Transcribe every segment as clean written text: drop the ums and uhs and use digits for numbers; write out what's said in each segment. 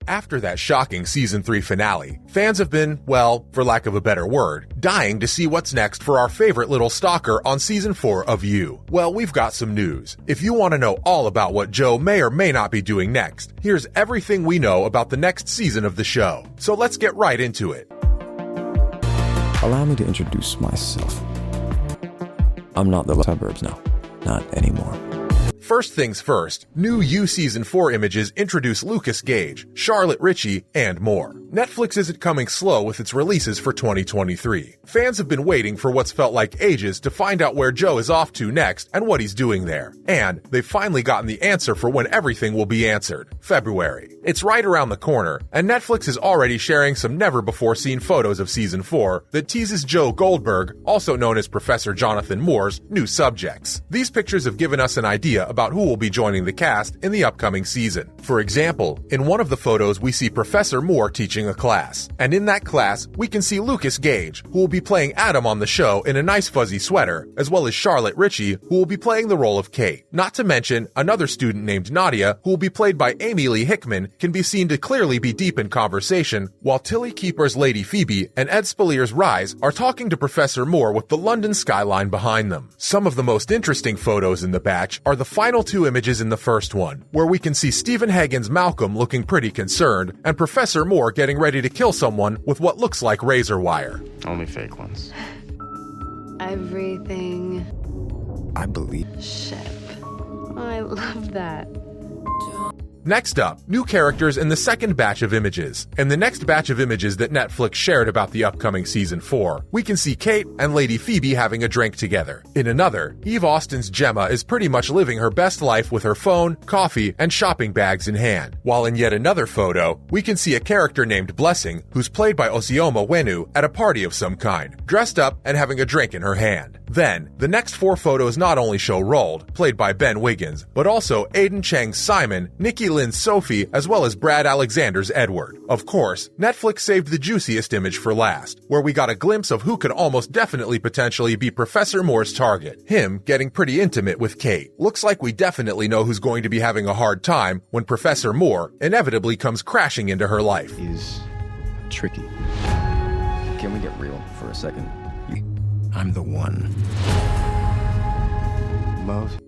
After that shocking Season 3 finale, fans have been, well, for lack of a better word, dying to see what's next for our favorite little stalker on Season 4 of You. Well, we've got some news. If you want to know all about what Joe may or may not be doing next, here's everything we know about the next season of the show. So let's get right into it. Allow me to introduce myself. I'm not the suburbs now. Not anymore. First things first, new You Season 4 images introduce Lucas Gage, Charlotte Ritchie, and more. Netflix isn't coming slow with its releases for 2023. Fans have been waiting for what's felt like ages to find out where Joe is off to next and what he's doing there. And they've finally gotten the answer for when everything will be answered: February. It's right around the corner, and Netflix is already sharing some never-before-seen photos of Season 4 that teases Joe Goldberg, also known as Professor Jonathan Moore's, new subjects. These pictures have given us an idea about who will be joining the cast in the upcoming season. For example, in one of the photos we see Professor Moore teaching a class, and in that class we can see Lucas Gage, who will be playing Adam on the show in a nice fuzzy sweater, as well as Charlotte Ritchie, who will be playing the role of Kate. Not to mention, another student named Nadia, who will be played by Amy Lee Hickman, can be seen to clearly be deep in conversation, while Tilly Keeper's Lady Phoebe and Ed Spalier's Rise are talking to Professor Moore with the London skyline behind them. Some of the most interesting photos in the batch are the final two images in the first one, where we can see Stephen Hagen's Malcolm looking pretty concerned, and Professor Moore getting ready to kill someone with what looks like razor wire. Only fake ones. Everything. I believe. Ship. I love that. Next up, new characters in the second batch of images. In the next batch of images that Netflix shared about the upcoming Season 4, we can see Kate and Lady Phoebe having a drink together. In another, Eve Austin's Gemma is pretty much living her best life with her phone, coffee, and shopping bags in hand. While in yet another photo, we can see a character named Blessing, who's played by Osioma Wenu, at a party of some kind, dressed up and having a drink in her hand. Then, the next four photos not only show Roald, played by Ben Wiggins, but also Aiden Chang's Simon, Nikki Lynn's Sophie, as well as Brad Alexander's Edward. Of course, Netflix saved the juiciest image for last, where we got a glimpse of who could almost definitely potentially be Professor Moore's target, him getting pretty intimate with Kate. Looks like we definitely know who's going to be having a hard time when Professor Moore inevitably comes crashing into her life. Is tricky. Can we get real for a second? I'm the one. Most.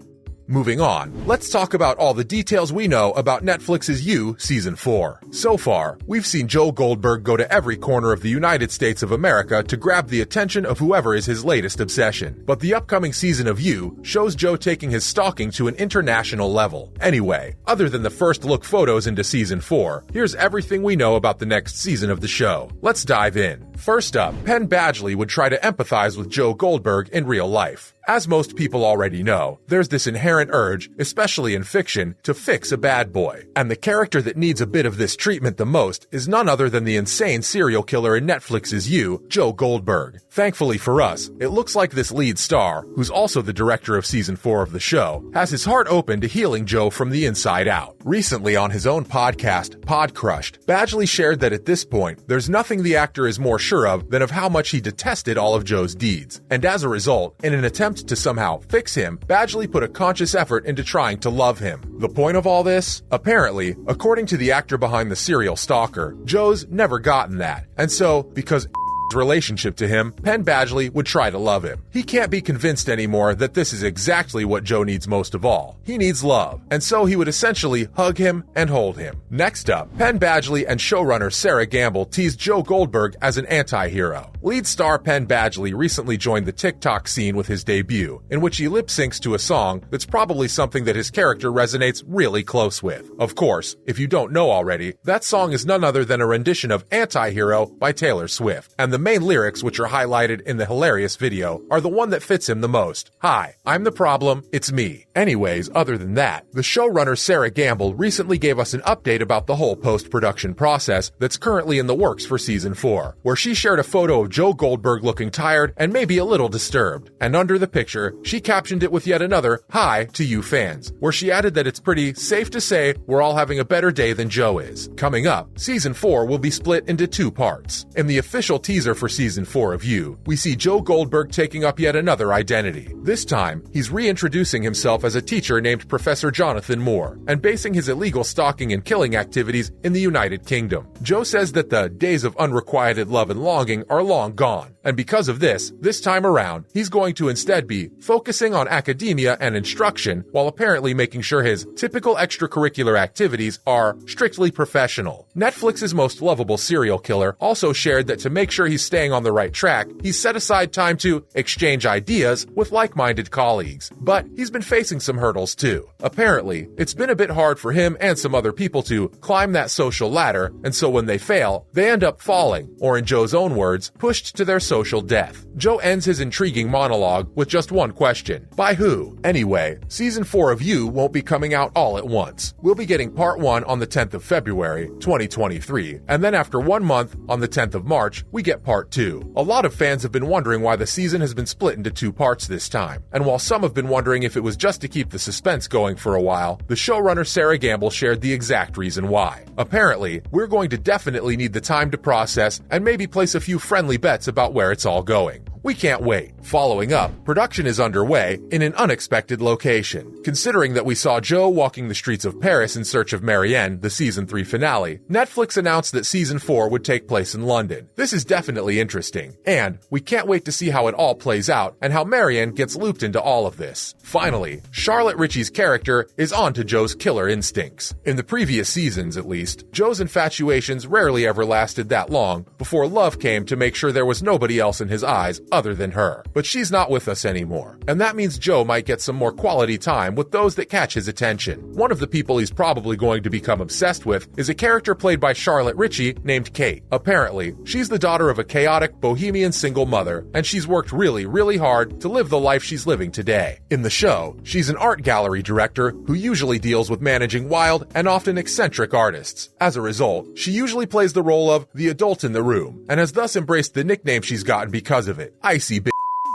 Moving on, let's talk about all the details we know about Netflix's You Season 4. So far, we've seen Joe Goldberg go to every corner of the United States of America to grab the attention of whoever is his latest obsession. But the upcoming season of You shows Joe taking his stalking to an international level. Anyway, other than the first look photos into Season 4, here's everything we know about the next season of the show. Let's dive in. First up, Penn Badgley would try to empathize with Joe Goldberg in real life. As most people already know, there's this inherent urge, especially in fiction, to fix a bad boy. And the character that needs a bit of this treatment the most is none other than the insane serial killer in Netflix's You, Joe Goldberg. Thankfully for us, it looks like this lead star, who's also the director of Season 4 of the show, has his heart open to healing Joe from the inside out. Recently on his own podcast, Podcrushed, Badgley shared that at this point, there's nothing the actor is more sure of than of how much he detested all of Joe's deeds. And as a result, in an attempt to somehow fix him, Badgley put a conscious effort into trying to love him. The point of all this? Apparently, according to the actor behind the serial stalker, Joe's never gotten that. And so, because relationship to him, Penn Badgley would try to love him. He can't be convinced anymore that this is exactly what Joe needs most of all. He needs love, and so he would essentially hug him and hold him. Next up, Penn Badgley and showrunner Sarah Gamble teased Joe Goldberg as an anti-hero. Lead star Penn Badgley recently joined the TikTok scene with his debut, in which he lip-syncs to a song that's probably something that his character resonates really close with. Of course, if you don't know already, that song is none other than a rendition of Anti-Hero by Taylor Swift, and the main lyrics, which are highlighted in the hilarious video, are the one that fits him the most. Hi, I'm the problem, it's me. Anyways, other than that, the showrunner Sarah Gamble recently gave us an update about the whole post-production process that's currently in the works for Season 4, where she shared a photo of Joe Goldberg looking tired and maybe a little disturbed. And under the picture, she captioned it with yet another "Hi to you fans," where she added that it's pretty safe to say we're all having a better day than Joe is. Coming up, Season 4 will be split into two parts. In the official teaser teaser for Season 4 of You, we see Joe Goldberg taking up yet another identity. This time, he's reintroducing himself as a teacher named Professor Jonathan Moore, and basing his illegal stalking and killing activities in the United Kingdom. Joe says that the days of unrequited love and longing are long gone, and because of this time around, he's going to instead be focusing on academia and instruction while apparently making sure his typical extracurricular activities are strictly professional. Netflix's most lovable serial killer also shared that to make sure he's staying on the right track, he's set aside time to exchange ideas with like-minded colleagues. But he's been facing some hurdles too. Apparently, it's been a bit hard for him and some other people to climb that social ladder, and so when they fail, they end up falling, or in Joe's own words, pushed to their social death. Joe ends his intriguing monologue with just one question: by who? Anyway, Season 4 of You won't be coming out all at once. We'll be getting Part 1 on the 10th of February, 2023, and then after 1 month, on the 10th of March, we get Part 2. A lot of fans have been wondering why the season has been split into 2 parts this time, and while some have been wondering if it was just to keep the suspense going for a while, the showrunner Sarah Gamble shared the exact reason why. Apparently, we're going to definitely need the time to process and maybe place a few friendly bets about where it's all going. We can't wait. Following up, production is underway in an unexpected location. Considering that we saw Joe walking the streets of Paris in search of Marianne, the Season 3 finale, Netflix announced that Season 4 would take place in London. This is definitely interesting, and we can't wait to see how it all plays out and how Marianne gets looped into all of this. Finally, Charlotte Ritchie's character is on to Joe's killer instincts. In the previous seasons, at least, Joe's infatuations rarely ever lasted that long before love came to make sure there was nobody else in his eyes other than her. But she's not with us anymore, and that means Joe might get some more quality time with those that catch his attention. One of the people he's probably going to become obsessed with is a character played by Charlotte Ritchie named Kate. Apparently, she's the daughter of a chaotic, bohemian single mother, and she's worked really hard to live the life she's living today. In the show, she's an art gallery director who usually deals with managing wild and often eccentric artists. As a result, she usually plays the role of the adult in the room, and has thus embraced the nickname she's gotten because of it: Icy B.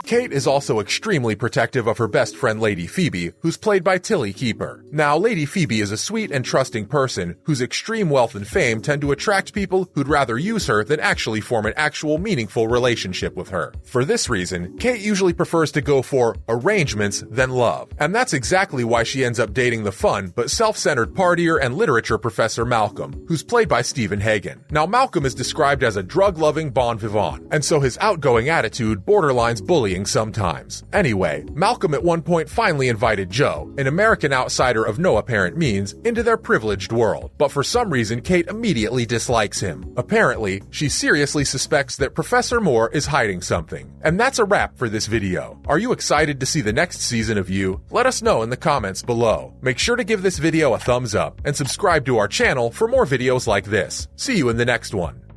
Kate is also extremely protective of her best friend Lady Phoebe, who's played by Tilly Keeper. Now, Lady Phoebe is a sweet and trusting person whose extreme wealth and fame tend to attract people who'd rather use her than actually form an actual meaningful relationship with her. For this reason, Kate usually prefers to go for arrangements than love, and that's exactly why she ends up dating the fun but self-centered partier and literature professor Malcolm, who's played by Stephen Hagen. Now, Malcolm is described as a drug-loving bon vivant, and so his outgoing attitude borderlines bullying sometimes. Anyway, Malcolm at one point finally invited Joe, an American outsider of no apparent means, into their privileged world, but for some reason Kate immediately dislikes him. Apparently, she seriously suspects that Professor Moore is hiding something. And that's a wrap for this video. Are you excited to see the next season of You? Let us know in the comments below. Make sure to give this video a thumbs up and subscribe to our channel for more videos like this. See you in the next one.